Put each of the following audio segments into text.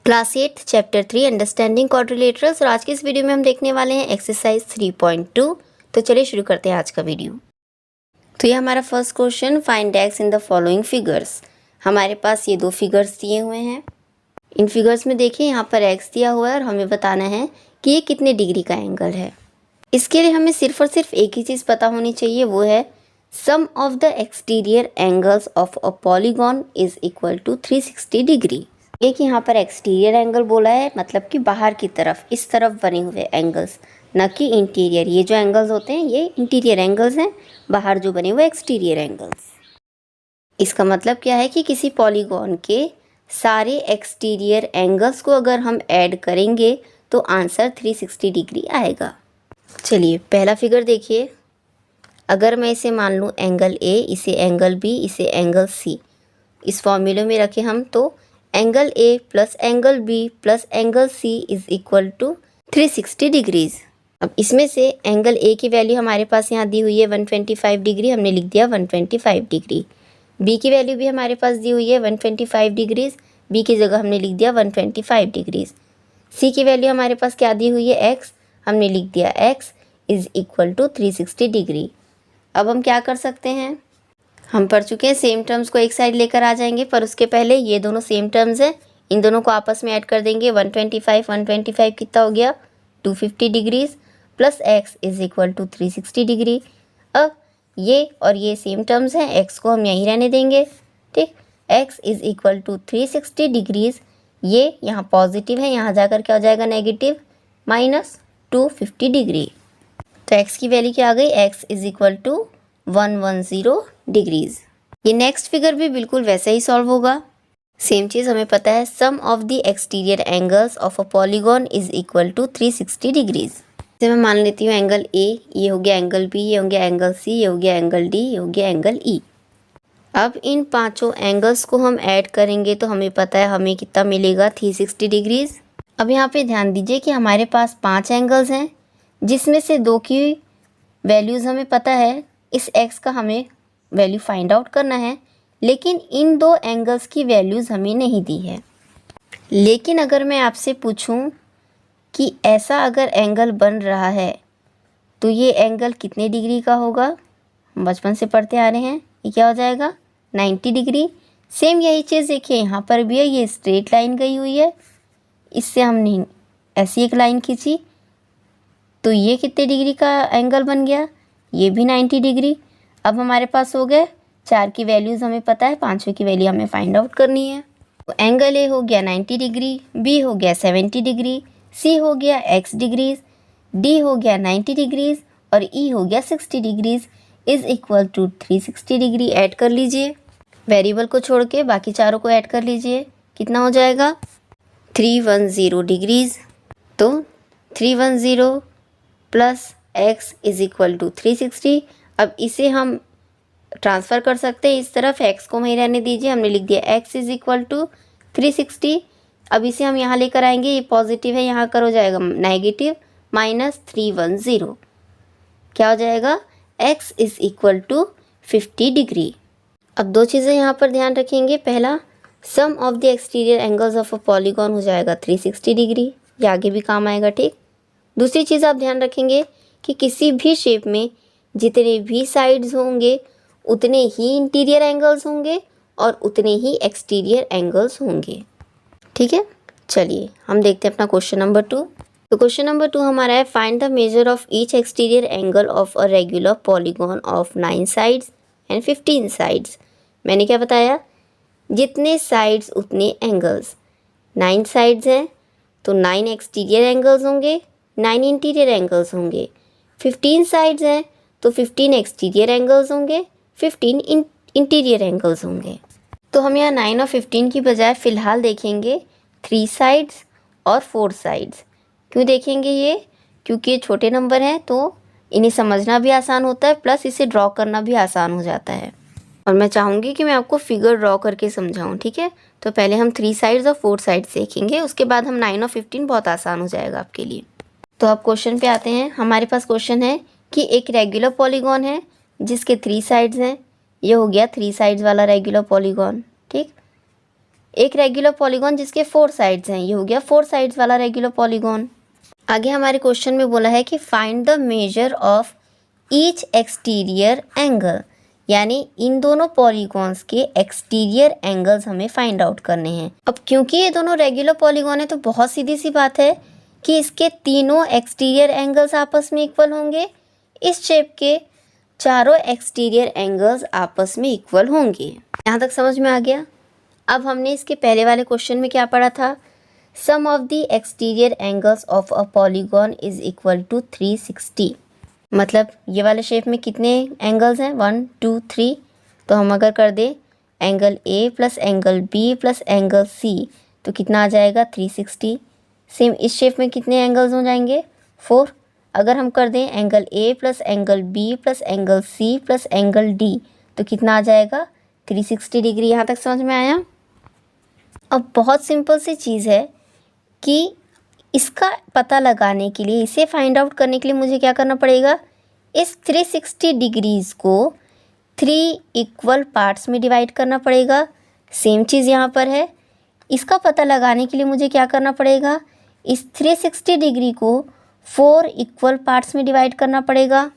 Class 8 chapter 3 understanding quadrilaterals. और आज के इस वीडियो में हम देखने वाले हैं एक्सरसाइज 3.2। तो चलिए शुरू करते हैं आज का वीडियो। तो ये हमारा first question, find x in the following figures. हमारे पास ये दो फिगर्स दिए हुए हैं। इन फिगर्स में देखिए यहाँ पर एक्स दिया हुआ है और हमें बताना है कि ये कितने डिग्री का एंगल है। इसके लिए हमें सिर्फ और सिर्फ एक ही चीज़ पता होनी चाहिए, वो है sum of the exterior angles of a polygon is equal to 360 degree. ये कि यहाँ पर एक्सटीरियर एंगल बोला है, मतलब कि बाहर की तरफ, इस तरफ बने हुए एंगल्स, न कि इंटीरियर। ये जो एंगल्स होते हैं ये इंटीरियर एंगल्स हैं, बाहर जो बने हुए एक्सटीरियर एंगल्स। इसका मतलब क्या है कि किसी पॉलीगॉन के सारे एक्सटीरियर एंगल्स को अगर हम ऐड करेंगे तो आंसर 360 डिग्री आएगा। चलिए पहला फिगर देखिए। अगर मैं इसे मान लूँ एंगल ए, इसे एंगल बी, इसे एंगल सी, इस फॉर्मूले में रखें हम, तो angle A plus angle B plus angle C is equal to 360 degrees. अब इसमें से एंगल ए की वैल्यू हमारे पास यहाँ दी हुई है 125 डिग्री, हमने लिख दिया 125 डिग्री। बी की वैल्यू भी हमारे पास दी हुई है 125 डिग्रीज, बी की जगह हमने लिख दिया 125 डिग्रीज। सी की वैल्यू हमारे पास क्या दी हुई है एक्स, हमने लिख दिया x is equal to 360 degree. अब हम क्या कर सकते हैं, हम पढ़ चुके हैं, सेम टर्म्स को एक साइड लेकर आ जाएंगे, पर उसके पहले ये दोनों सेम टर्म्स हैं, इन दोनों को आपस में ऐड कर देंगे। 125 कितना हो गया 250 degrees plus x is equal to 360 degree. अब ये और ये सेम टर्म्स हैं, एक्स को हम यहीं रहने देंगे, ठीक। X is equal to 360 degrees, ये यहाँ पॉजिटिव है, यहाँ जाकर क्या हो जाएगा नेगेटिव, माइनस 250 डिग्री। तो एक्स की वैल्यू क्या आ गई, x is equal to 110 degrees. ये नेक्स्ट फिगर भी बिल्कुल वैसे ही सॉल्व होगा। सेम चीज़ हमें पता है, sum of the exterior angles of a polygon is equal to 360 degrees. जैसे मैं मान लेती हूँ एंगल ए, ये हो गया एंगल बी, ये हो गया एंगल सी, ये हो गया एंगल डी, ये हो गया एंगल ई। अब इन पांचों एंगल्स को हम ऐड करेंगे तो हमें पता है हमें कितना मिलेगा 360 डिग्रीज। अब यहाँ पे ध्यान दीजिए कि हमारे पास 5 एंगल्स हैं, जिसमें से 2 की वैल्यूज़ हमें पता है, इस एक्स का हमें वैल्यू फाइंड आउट करना है, लेकिन इन 2 एंगल्स की वैल्यूज़ हमें नहीं दी है। लेकिन अगर मैं आपसे पूछूं कि ऐसा अगर एंगल बन रहा है तो ये एंगल कितने डिग्री का होगा, बचपन से पढ़ते आ रहे हैं, ये क्या हो जाएगा 90 डिग्री। सेम यही चीज़ देखिए यहाँ पर भी है, ये स्ट्रेट लाइन गई हुई है, इससे हमने ऐसी एक लाइन खींची तो ये कितने डिग्री का एंगल बन गया, ये भी 90 डिग्री। अब हमारे पास हो गए 4 की वैल्यूज़ हमें पता है, 5वें की वैल्यू हमें फाइंड आउट करनी है। तो एंगल ए हो गया 90 डिग्री, बी हो गया 70 डिग्री, सी हो गया x डिग्रीज, डी हो गया 90 डिग्रीज और ई हो गया 60 degrees is equal to 360 degree. Add कर लीजिए, वेरिएबल को छोड़ के बाकी चारों को ऐड कर लीजिए, कितना हो जाएगा 310 डिग्रीज। तो 310 plus x is equal to 360। अब इसे हम ट्रांसफ़र कर सकते हैं इस तरफ, x को वहीं रहने दीजिए, हमने लिख दिया x इज इक्वल टू 360। अब इसे हम यहाँ लेकर आएंगे, ये पॉजिटिव है, यहाँ कर हो जाएगा नेगेटिव, माइनस 310 क्या हो जाएगा x is equal to 50 degree. अब 2 चीज़ें यहाँ पर ध्यान रखेंगे, पहला sum of the exterior angles of a polygon हो जाएगा 360 डिग्री, ये आगे भी काम आएगा, ठीक। दूसरी चीज़ आप ध्यान रखेंगे कि किसी भी शेप में जितने भी साइड्स होंगे उतने ही इंटीरियर एंगल्स होंगे और उतने ही एक्सटीरियर एंगल्स होंगे, ठीक है। चलिए हम देखते हैं अपना क्वेश्चन नंबर 2। तो क्वेश्चन नंबर 2 हमारा है, find the major of each exterior angle of a regular polygon of 9 sides and 15 sides. मैंने क्या बताया, जितने साइड्स उतने एंगल्स। 9 साइड्स हैं तो 9 एक्सटीरियर एंगल्स होंगे, 9 इंटीरियर एंगल्स होंगे। 15 साइड्स हैं तो 15 एक्सटीरियर एंगल्स होंगे, 15 इंटीरियर एंगल्स होंगे। तो हम यहाँ 9 और 15 की बजाय फ़िलहाल देखेंगे 3 साइड्स और 4 साइड्स। क्यों देखेंगे ये, क्योंकि ये छोटे नंबर हैं तो इन्हें समझना भी आसान होता है, प्लस इसे ड्रॉ करना भी आसान हो जाता है। और मैं चाहूँगी कि मैं आपको फिगर ड्रॉ करके समझाऊँ, ठीक है। तो पहले हम 3 साइड्स और 4 साइड्स देखेंगे, उसके बाद हम 9 और 15 बहुत आसान हो जाएगा आपके लिए। तो अब क्वेश्चन पे आते हैं। हमारे पास क्वेश्चन है कि एक रेगुलर पॉलीगॉन है जिसके 3 साइड्स हैं, ये हो गया 3 साइड्स वाला रेगुलर पॉलीगॉन, ठीक। एक रेगुलर पॉलीगॉन जिसके 4 साइड्स हैं, ये हो गया 4 साइड्स वाला रेगुलर पॉलीगॉन। आगे हमारे क्वेश्चन में बोला है कि find the major of each exterior angle, यानी इन दोनों पॉलीगॉन्स के एक्सटीरियर एंगल्स हमें फाइंड आउट करने हैं। अब क्योंकि ये दोनों रेगुलर पॉलीगॉन है तो बहुत सीधी सी बात है कि इसके तीनों एक्सटीरियर एंगल्स आपस में इक्वल होंगे, इस शेप के चारों एक्सटीरियर एंगल्स आपस में इक्वल होंगे। यहाँ तक समझ में आ गया। अब हमने इसके पहले वाले क्वेश्चन में क्या पढ़ा था, sum of the exterior angles of a polygon is equal to 360। मतलब ये वाले शेप में कितने एंगल्स हैं, 1 2 3। तो हम अगर कर दें angle A plus angle B plus angle C तो कितना आ जाएगा 360। सेम इस शेप में कितने एंगल्स हो जाएंगे, 4। अगर हम कर दें angle A plus angle B plus angle C plus angle D तो कितना आ जाएगा 360 डिग्री। यहाँ तक समझ में आया। अब बहुत सिंपल सी चीज़ है कि इसका पता लगाने के लिए, इसे फाइंड आउट करने के लिए मुझे क्या करना पड़ेगा, इस 360 डिग्रीज़ को 3 इक्वल पार्ट्स में डिवाइड करना पड़ेगा। सेम चीज़ यहाँ पर है। इसका पता लगाने के लिए मुझे क्या करना पड़ेगा, इस 360 डिग्री को 4 इक्वल पार्ट्स में डिवाइड करना पड़ेगा।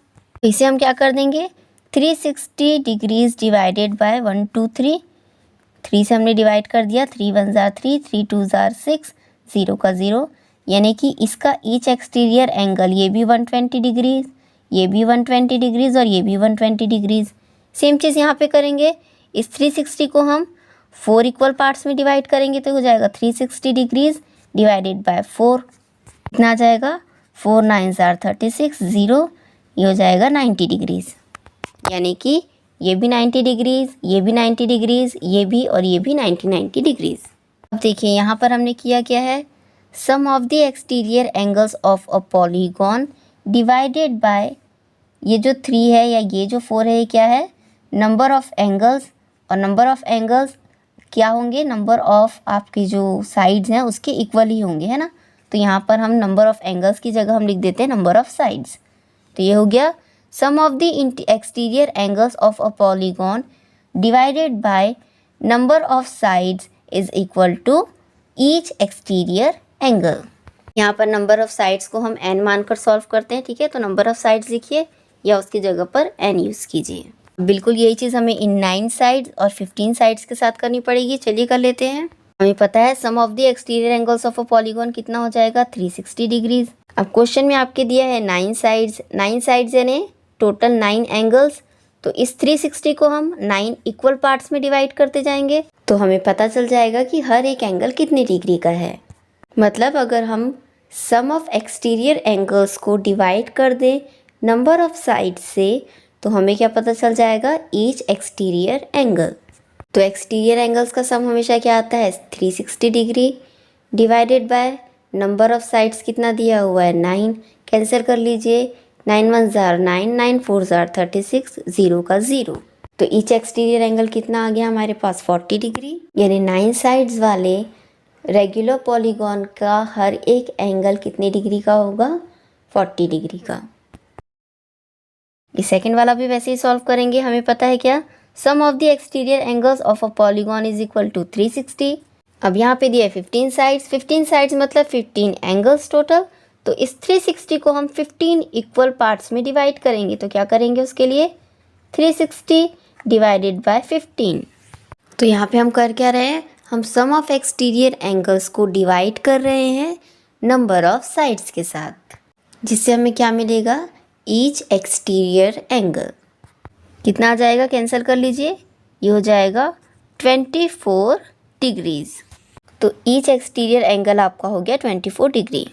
इसे हम क्या कर देंगे, 360 डिग्रीज डिवाइडेड बाय 1 2 3। 3 से हमने डिवाइड कर दिया, 3 1 ज़ार 3, 3 2 ज़ार 6, 0 का 0। यानी कि इसका ईच एक्सटीरियर एंगल, ये भी 120 डिग्रीज, ये भी 120 डिग्रीज और ये भी 120 डिग्रीज। सेम चीज़ यहाँ पे करेंगे। इस 360 को हम 4 इक्वल पार्ट्स में डिवाइड करेंगे तो हो जाएगा 360 डिग्रीज डिवाइडेड बाय 4। कितना आ जाएगा, 4 9 ज़ार 36, 0। ये हो जाएगा 90 डिग्रीज। यानी कि ये भी 90 डिग्रीज, ये भी 90 डिग्रीज, ये भी और ये भी 90 डिग्रीज। अब देखिए यहाँ पर हमने किया क्या है, sum of the exterior angles of a polygon divided by, ये जो 3 है या ये जो 4 है ये क्या है, नंबर ऑफ एंगल्स। और नंबर ऑफ एंगल्स क्या होंगे, नंबर ऑफ आपकी जो साइड्स हैं उसके इक्वल ही होंगे, है ना। तो यहाँ पर हम नंबर ऑफ एंगल्स की जगह हम लिख देते हैं नंबर ऑफ साइड्स। तो ये हो गया sum of the exterior angles of a polygon divided by number of sides is equal to each exterior angle. यहाँ पर नंबर ऑफ साइड्स को हम n मानकर सॉल्व करते हैं, ठीक है। तो नंबर ऑफ साइड्स लिखिए या उसकी जगह पर n यूज़ कीजिए। बिल्कुल यही चीज़ हमें इन 9 साइड्स और 15 साइड्स के साथ करनी पड़ेगी। चलिए कर लेते हैं। हमें पता है sum of the exterior angles of a polygon कितना हो जाएगा, 360 डिग्रीज। अब क्वेश्चन में आपके दिया है 9 साइड्स, 9 साइड्स यानी टोटल 9 एंगल्स। तो इस 360 को हम 9 इक्वल पार्ट्स में डिवाइड करते जाएंगे तो हमें पता चल जाएगा कि हर एक एंगल कितने डिग्री का है। मतलब अगर हम सम ऑफ एक्सटीरियर एंगल्स को डिवाइड कर दें नंबर ऑफ साइड्स से तो हमें क्या पता चल जाएगा, ईच एक्सटीरियर एंगल। तो एक्सटीरियर एंगल्स का सम हमेशा क्या आता है, 360 degree divided by number of sides कितना दिया हुआ है, 9। कैंसिल कर लीजिए, 9 1 ज़ार 9, 9 4 ज़ार 36, 0 का 0। तो ईच एक्सटीरियर एंगल कितना आ गया हमारे पास, 40 डिग्री। यानी 9 साइड्स वाले रेगुलर पॉलीगॉन का हर एक एंगल कितने डिग्री का होगा, 40 डिग्री का। ये सेकंड वाला भी वैसे ही सॉल्व करेंगे। हमें पता है क्या, sum of the exterior angles of a polygon is equal to 360। अब यहाँ पे दिया है 15 साइड्स, 15 साइड्स मतलब 15 एंगल्स टोटल। तो इस 360 को हम 15 इक्वल पार्ट्स में डिवाइड करेंगे तो क्या करेंगे उसके लिए, 360 डिवाइडेड बाय 15। तो यहाँ पे हम कर क्या रहे हैं, हम सम ऑफ एक्सटीरियर एंगल्स को डिवाइड कर रहे हैं नंबर ऑफ साइड्स के साथ, जिससे हमें क्या मिलेगा, ईच एक्सटीरियर एंगल। कितना आ जाएगा, कैंसिल कर लीजिए, ये हो जाएगा 24 डिग्रीज। तो ईच एक्सटीरियर एंगल आपका हो गया 24 डिग्री।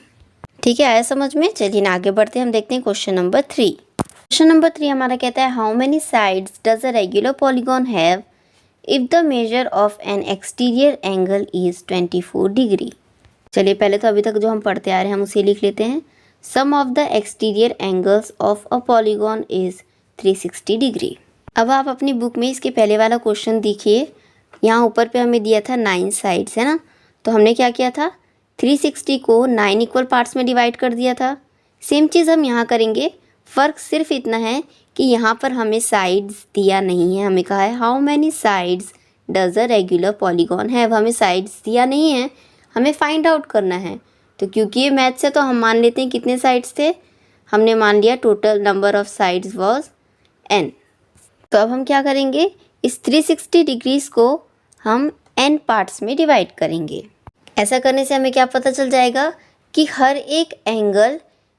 ठीक है, आया समझ में। चलिए ना आगे बढ़ते हैं, हम देखते हैं क्वेश्चन नंबर 3। क्वेश्चन नंबर 3 हमारा कहता है, how many sides does a regular polygon have if the measure of N exterior angle is 24 degree. चलिए पहले तो अभी तक जो हम पढ़ते आ रहे हैं हम उसे लिख लेते हैं। Sum of the exterior angles of a polygon is 360 degree. अब आप अपनी बुक में इसके पहले वाला क्वेश्चन देखिए, यहाँ ऊपर पे हमें दिया था 9 साइड्स, है ना। तो हमने क्या किया था, 360 को 9 इक्वल पार्ट्स में डिवाइड कर दिया था। सेम चीज़ हम यहाँ करेंगे, फ़र्क सिर्फ इतना है कि यहाँ पर हमें साइड्स दिया नहीं है, हमें कहा है how many sides does a regular polygon have. हमें साइड्स दिया नहीं है, हमें फाइंड आउट करना है। तो क्योंकि ये मैथ से तो हम मान लेते हैं कितने साइड्स थे, हमने मान लिया total number of sides was n। तो अब हम क्या करेंगे, इस 360 डिग्रीज को हम n पार्ट्स में डिवाइड करेंगे। ऐसा करने से हमें क्या पता चल जाएगा कि हर एक एंगल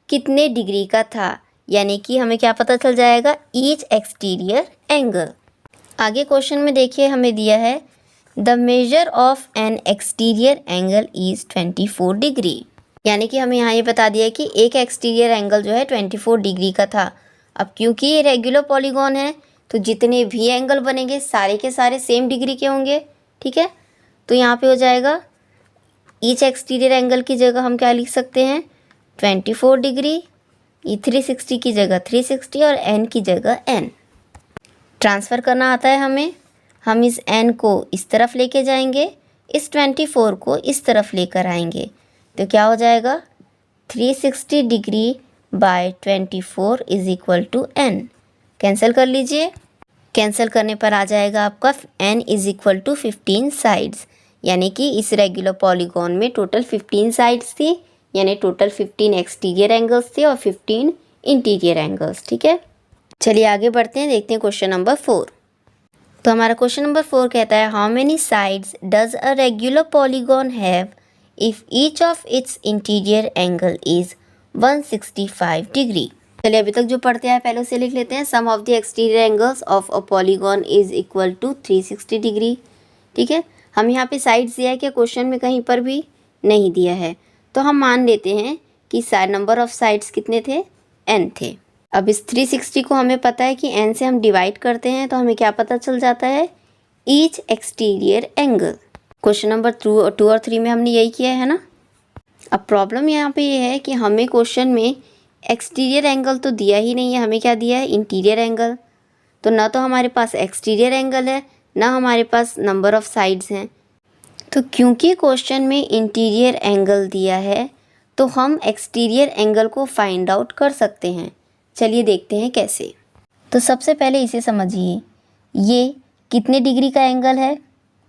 कितने डिग्री का था, यानी कि हमें क्या पता चल जाएगा, ईच एक्सटीरियर एंगल। आगे क्वेश्चन में देखिए हमें दिया है the measure of N exterior angle is 24 degree, यानी कि हमें यहाँ ये बता दिया है कि एक एक्सटीरियर एंगल जो है 24 डिग्री का था। अब क्योंकि ये रेगुलर पॉलीगॉन है तो जितने भी एंगल बनेंगे सारे के सारे सेम डिग्री के होंगे, ठीक है। तो यहाँ पे हो जाएगा ईच एक्सटीरियर एंगल की जगह हम क्या लिख सकते हैं, 24 डिग्री, ये 360 की जगह 360 और n की जगह n। ट्रांसफ़र करना आता है हमें, हम इस n को इस तरफ लेके जाएंगे, इस 24 को इस तरफ लेकर आएंगे, तो क्या हो जाएगा 360 degree by 24 is equal to n। Cancel कर लीजिए, कैंसिल करने पर आ जाएगा आपका n is equal to 15 sides, यानी कि इस रेगुलर पॉलीगॉन में टोटल 15 साइड्स थी, यानी टोटल 15 एक्सटीरियर एंगल्स थे और 15 इंटीरियर एंगल्स, ठीक है। चलिए आगे बढ़ते हैं, देखते हैं क्वेश्चन नंबर 4। तो हमारा क्वेश्चन नंबर 4 कहता है how many sides does a regular polygon have if each of its interior angle is 165 degree. चलिए अभी तक जो पढ़ते हैं पहले उसे लिख लेते हैं। Sum of the exterior angles of a polygon is equal to 360 degree, ठीक है। हम यहाँ पे साइड्स दिया है कि क्वेश्चन में कहीं पर भी नहीं दिया है, तो हम मान लेते हैं कि नंबर ऑफ साइड्स कितने थे, n थे। अब इस 360 को हमें पता है कि n से हम डिवाइड करते हैं तो हमें क्या पता चल जाता है, each exterior angle. Question number 2 और 3 में हमने यही किया है ना। अब प्रॉब्लम यहाँ पे ये है कि हमें क्वेश्चन में एक्सटीरियर एंगल तो दिया ही नहीं है, हमें क्या दिया है, इंटीरियर एंगल। तो ना तो हमारे पास एक्सटीरियर एंगल है, ना हमारे पास नंबर ऑफ साइड्स हैं। तो क्योंकि क्वेश्चन में इंटीरियर एंगल दिया है तो हम एक्सटीरियर एंगल को फाइंड आउट कर सकते हैं। चलिए देखते हैं कैसे। तो सबसे पहले इसे समझिए, ये कितने डिग्री का एंगल है,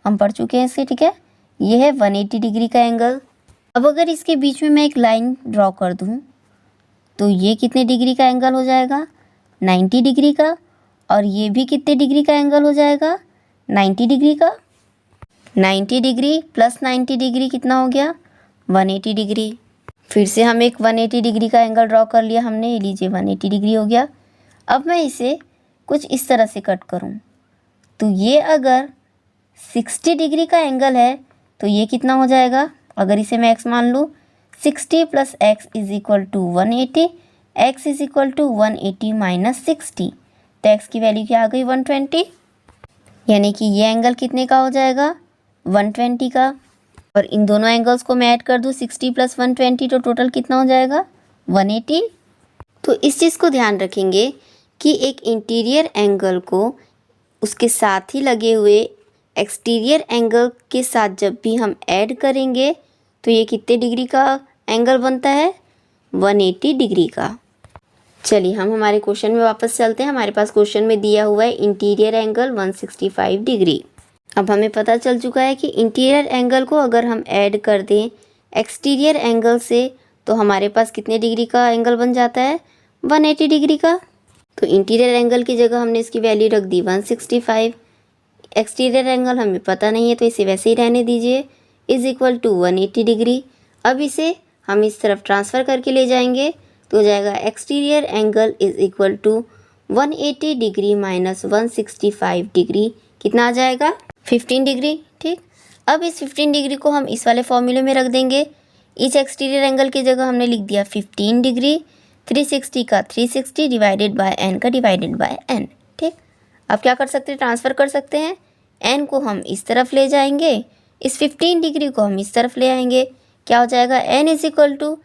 हम पढ़ चुके हैं इसे, ठीक है। ये है 180 डिग्री का एंगल। अब अगर इसके बीच में मैं एक लाइन ड्रॉ कर दूँ तो ये कितने डिग्री का एंगल हो जाएगा, 90 डिग्री का। और ये भी कितने डिग्री का एंगल हो जाएगा, 90 डिग्री का। 90 डिग्री प्लस 90 डिग्री कितना हो गया, 180 डिग्री। फिर से हम एक 180 डिग्री का एंगल ड्रॉ कर लिया हमने, ये लीजिए 180 डिग्री हो गया। अब मैं इसे कुछ इस तरह से कट करूं तो ये अगर 60 डिग्री का एंगल है तो ये कितना हो जाएगा, अगर इसे मैं x मान लूँ, 60 plus x is equal to 180, x is equal to 180 minus 60, तो x की वैल्यू क्या आ गई, 120, यानी कि ये एंगल कितने का हो जाएगा, 120 का। और इन दोनों एंगल्स को मैं ऐड कर दूँ 60 प्लस 120, तो टोटल कितना हो जाएगा, 180। तो इस चीज़ को ध्यान रखेंगे कि एक इंटीरियर एंगल को उसके साथ ही लगे हुए एक्सटीरियर एंगल के साथ जब भी हम ऐड करेंगे तो ये कितने डिग्री का एंगल बनता है, 180 डिग्री का। चलिए हम हमारे क्वेश्चन में वापस चलते हैं। हमारे पास क्वेश्चन में दिया हुआ है इंटीरियर एंगल 165 डिग्री। अब हमें पता चल चुका है कि इंटीरियर एंगल को अगर हम ऐड कर दें एक्सटीरियर एंगल से तो हमारे पास कितने डिग्री का एंगल बन जाता है, 180 डिग्री का। तो इंटीरियर एंगल की जगह हमने इसकी वैल्यू रख दी 165। एक्सटीरियर एंगल हमें पता नहीं है तो इसे वैसे ही रहने दीजिए, इज़ इक्वल टू 180 डिग्री। अब इसे हम इस तरफ ट्रांसफ़र करके ले जाएंगे तो हो जाएगा exterior angle is equal to 180 degree minus 165 degree, कितना आ जाएगा, 15 डिग्री, ठीक। अब इस 15 डिग्री को हम इस वाले फॉर्मूले में रख देंगे। इस एक्सटीरियर एंगल की जगह हमने लिख दिया 15 डिग्री, 360 का 360 डिवाइडेड बाय n का डिवाइडेड बाय n, ठीक। अब क्या कर सकते हैं, ट्रांसफ़र कर सकते हैं। n को हम इस तरफ ले जाएंगे, इस 15 डिग्री को हम इस तरफ ले आएंगे, क्या हो जाएगा, n is equal to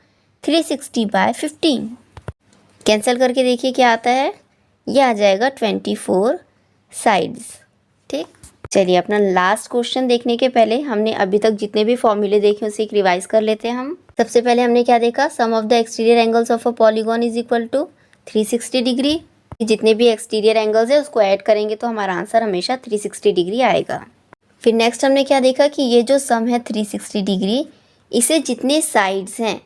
360 by 15। Cancel करके देखिए क्या आता है, यह आ जाएगा 24 साइड्स, ठीक। चलिए अपना लास्ट क्वेश्चन देखने के पहले हमने अभी तक जितने भी फॉर्मूले देखे उसे एक रिवाइज कर लेते हैं हम। सबसे पहले हमने क्या देखा, sum of the exterior angles of a polygon is equal to 360 degree. जितने भी एक्सटीरियर एंगल्स है उसको ऐड करेंगे तो हमारा आंसर हमेशा 360 डिग्री आएगा। फिर नेक्स्ट हमने क्या देखा कि ये जो सम है 360 डिग्री, इसे जितने साइड्स हैं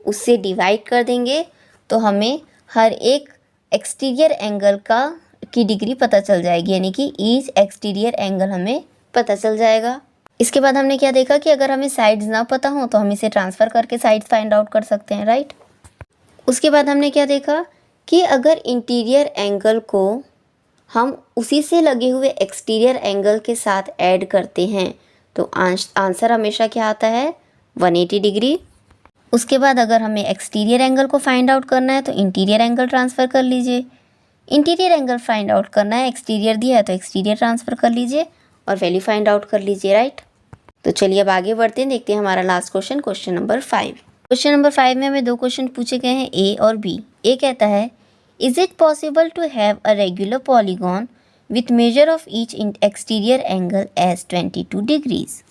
उससे डिवाइड कर देंगे तो हमें हर एक एक्सटीरियर एंगल की डिग्री पता चल जाएगी, यानी कि ईच एक्सटीरियर एंगल हमें पता चल जाएगा। इसके बाद हमने क्या देखा कि अगर हमें साइड्स ना पता हो तो हम इसे ट्रांसफ़र करके साइड्स फाइंड आउट कर सकते हैं, राइट। उसके बाद हमने क्या देखा कि अगर इंटीरियर एंगल को हम उसी से लगे हुए एक्सटीरियर एंगल के साथ ऐड करते हैं तो आंसर हमेशा क्या आता है, 180 डिग्री। उसके बाद अगर हमें एक्सटीरियर एंगल को फाइंड आउट करना है तो इंटीरियर एंगल ट्रांसफ़र कर लीजिए। इंटीरियर एंगल फाइंड आउट करना है, एक्सटीरियर दिया है तो एक्सटीरियर ट्रांसफ़र कर लीजिए और वैल्यू फाइंड आउट कर लीजिए, राइट। तो चलिए अब आगे बढ़ते हैं, देखते हैं हमारा last question, question number 5। Question number 5 में हमें 2 क्वेश्चन पूछे गए हैं, ए और बी। ए कहता है is it possible to have a regular polygon with measure of each exterior angle as 22 degrees.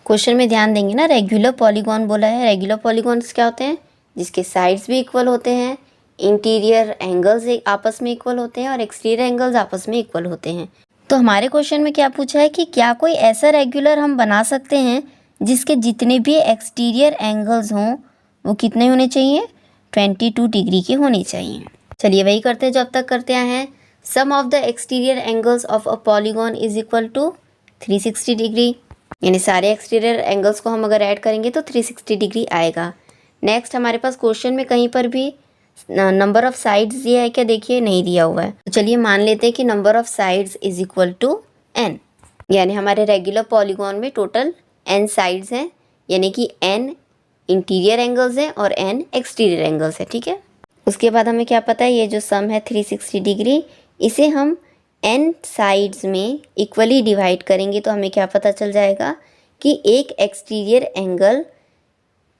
Question में ध्यान देंगे ना, रेगुलर पॉलीगॉन बोला है। रेगुलर पॉलीगॉन्स क्या होते हैं, जिसके साइड्स भी इक्वल होते हैं, इंटीरियर एंगल्स आपस में इक्वल होते हैं और एक्सटीरियर एंगल्स आपस में इक्वल होते हैं। तो हमारे क्वेश्चन में क्या पूछा है कि क्या कोई ऐसा रेगुलर हम बना सकते हैं जिसके जितने भी एक्सटीरियर एंगल्स हों वो कितने होने चाहिए, 22 डिग्री के होने चाहिए। चलिए वही करते हैं जो अब तक करते आए हैं। Sum of the exterior angles of a polygon is equal to 360 degree, यानी सारे एक्सटीरियर एंगल्स को हम अगर ऐड करेंगे तो 360 डिग्री आएगा। नेक्स्ट हमारे पास क्वेश्चन में कहीं पर भी नंबर ऑफ साइड्स दिया है क्या, देखिए नहीं दिया हुआ है। तो चलिए मान लेते हैं कि number of sides is equal to n, यानी हमारे रेगुलर पॉलीगॉन में टोटल n साइड्स हैं, यानी कि n इंटीरियर एंगल्स हैं और n एक्सटीरियर एंगल्स है, ठीक है। उसके बाद हमें क्या पता है, ये जो सम है 360 डिग्री, इसे हम n साइड्स में इक्वली डिवाइड करेंगे तो हमें क्या पता चल जाएगा कि एक एक्सटीरियर एंगल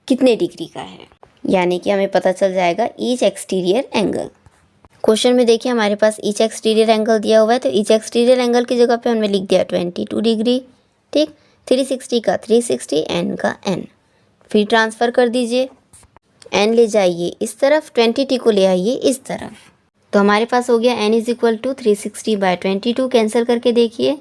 कितने डिग्री का है, यानी कि हमें पता चल जाएगा ईच एक्सटीरियर एंगल। क्वेश्चन में देखिए हमारे पास ईच एक्सटीरियर एंगल दिया हुआ है, तो ईच एक्सटीरियर एंगल की जगह पे हमने लिख दिया 22 डिग्री, ठीक। 360 का 360, n का n, फिर ट्रांसफ़र कर दीजिए, n ले जाइए इस तरफ, 20t को ले आइए इस तरफ, तो हमारे पास हो गया n is equal to 360/22। Cancel करके देखिए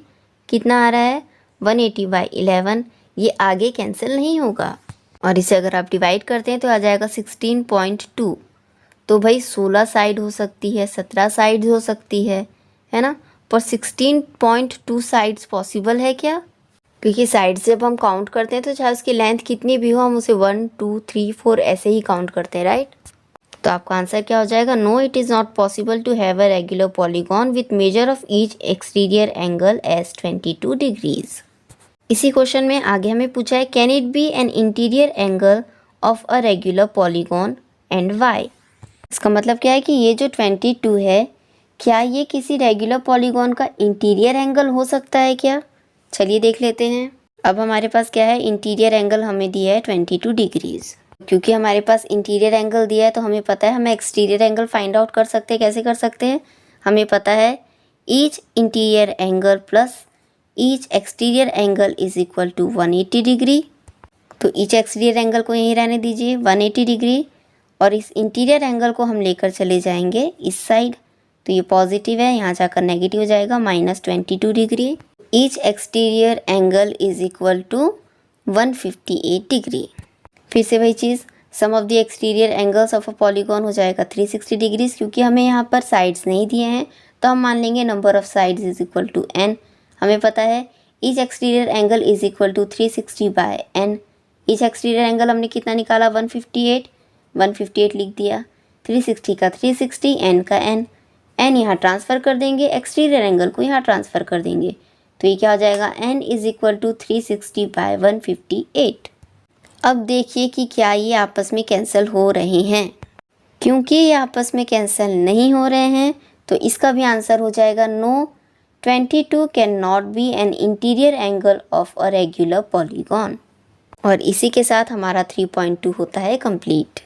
कितना आ रहा है, 180/11। ये आगे कैंसिल नहीं होगा और इसे अगर आप डिवाइड करते हैं तो आ जाएगा 16.2। तो भाई 16 साइड हो सकती है, 17 साइड हो सकती है ना, पर 16.2 साइड्स पॉसिबल है क्या, क्योंकि साइड से जब हम काउंट करते हैं तो चाहे उसकी लेंथ कितनी भी हो हम उसे 1 2 3 4 ऐसे ही काउंट करते हैं, राइट। तो आपका आंसर क्या हो जाएगा, no it is not possible to have a regular polygon with measure of each exterior angle as 22 degrees. इसी क्वेश्चन में आगे हमें पूछा है can it be an interior angle of a regular polygon and why. इसका मतलब क्या है कि ये जो 22 है, क्या ये किसी रेगुलर पॉलीगॉन का इंटीरियर एंगल हो सकता है क्या। चलिए देख लेते हैं। अब हमारे पास क्या है, इंटीरियर एंगल हमें दिया है 22 डिग्रीज। क्योंकि हमारे पास इंटीरियर एंगल दिया है तो हमें पता है हमें एक्सटीरियर एंगल फाइंड आउट कर सकते हैं। कैसे कर सकते हैं, हमें पता है each interior angle plus each exterior angle is equal to 180 degree. तो ईच एक्सटीरियर एंगल को यहीं रहने दीजिए 180 डिग्री, और इस इंटीरियर एंगल को हम लेकर चले जाएंगे इस साइड, तो ये पॉजिटिव है, यहाँ जाकर नेगेटिव हो जाएगा -22 degree. Each exterior angle is equal to 158 degree. फिर से वही चीज़, sum of the exterior angles of a polygon हो जाएगा 360 डिग्रीज। क्योंकि हमें यहाँ पर साइड्स नहीं दिए हैं तो हम मान लेंगे number of sides is equal to n। हमें पता है each exterior angle is equal to 360/n। Each exterior angle हमने कितना निकाला, 158 लिख दिया, 360 का 360, n का n यहाँ ट्रांसफ़र कर देंगे, एक्सटीरियर एंगल को यहाँ ट्रांसफ़र कर देंगे, तो ये क्या हो जाएगा, n इज इक्वल टू 360/158। अब देखिए कि क्या ये आपस में कैंसिल हो रहे हैं। क्योंकि ये आपस में कैंसिल नहीं हो रहे हैं तो इसका भी आंसर हो जाएगा no, 22 can not be an interior angle of a regular polygon. और इसी के साथ हमारा 3.2 होता है कंप्लीट।